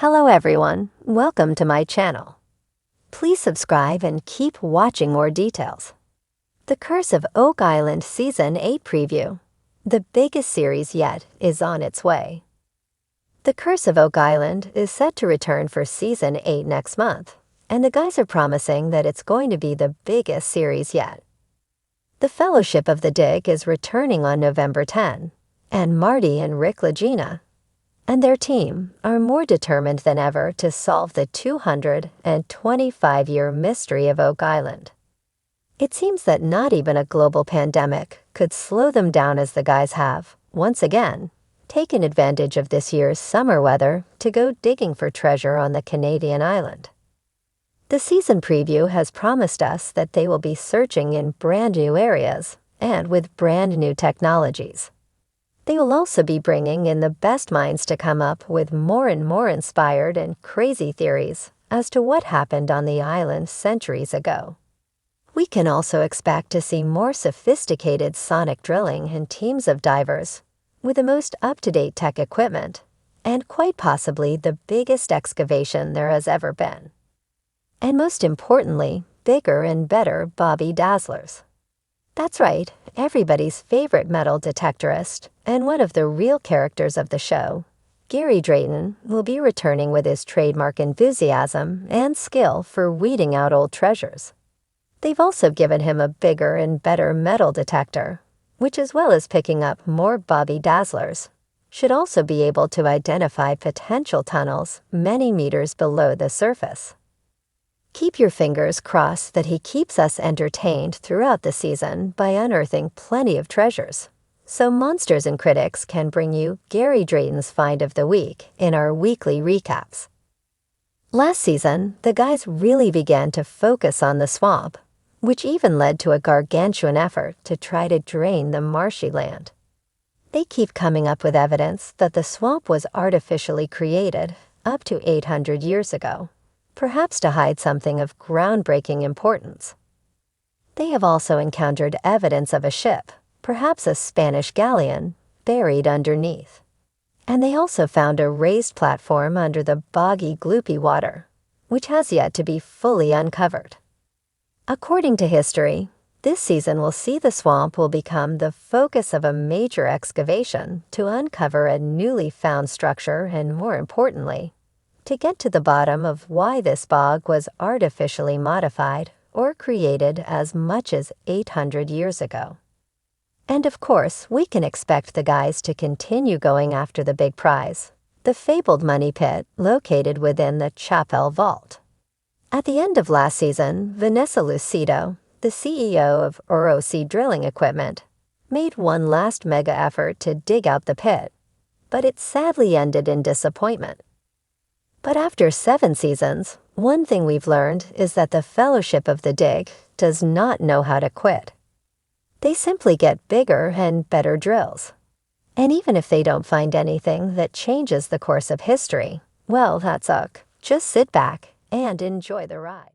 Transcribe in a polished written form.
Hello everyone, welcome to my channel. Please subscribe and keep watching more details. The Curse of Oak Island Season 8 preview. The biggest series yet is on its way. The Curse of Oak Island is set to return for Season 8 next month, and the guys are promising that it's going to be the biggest series yet. The Fellowship of the Dig is returning on November 10, and Marty and Rick Lagina and their team are more determined than ever to solve the 225-year mystery of Oak Island. It seems that not even a global pandemic could slow them down, as the guys have, once again, taken advantage of this year's summer weather to go digging for treasure on the Canadian island. The season preview has promised us that they will be searching in brand new areas and with brand new technologies. They will also be bringing in the best minds to come up with more and more inspired and crazy theories as to what happened on the island centuries ago. We can also expect to see more sophisticated sonic drilling and teams of divers with the most up-to-date tech equipment and quite possibly the biggest excavation there has ever been. And most importantly, bigger and better Bobby Dazzlers. That's right, everybody's favorite metal detectorist and one of the real characters of the show, Gary Drayton, will be returning with his trademark enthusiasm and skill for weeding out old treasures. They've also given him a bigger and better metal detector, which, as well as picking up more Bobby Dazzlers, should also be able to identify potential tunnels many meters below the surface. Keep your fingers crossed that he keeps us entertained throughout the season by unearthing plenty of treasures, so Monsters and Critics can bring you Gary Drayton's Find of the Week in our weekly recaps. Last season, the guys really began to focus on the swamp, which even led to a gargantuan effort to try to drain the marshy land. They keep coming up with evidence that the swamp was artificially created up to 800 years ago, perhaps to hide something of groundbreaking importance. They have also encountered evidence of a ship, perhaps a Spanish galleon, buried underneath. And they also found a raised platform under the boggy, gloopy water, which has yet to be fully uncovered. According to history, this season will see the swamp will become the focus of a major excavation to uncover a newly found structure and, more importantly, to get to the bottom of why this bog was artificially modified or created as much as 800 years ago. And of course, we can expect the guys to continue going after the big prize, the fabled money pit located within the Chapel Vault. At the end of last season, Vanessa Lucido, the CEO of Orosi Drilling Equipment, made one last mega effort to dig out the pit, but it sadly ended in disappointment. But after 7 seasons, one thing we've learned is that the Fellowship of the Dig does not know how to quit. They simply get bigger and better drills. And even if they don't find anything that changes the course of history, well, that's ok. Just sit back and enjoy the ride.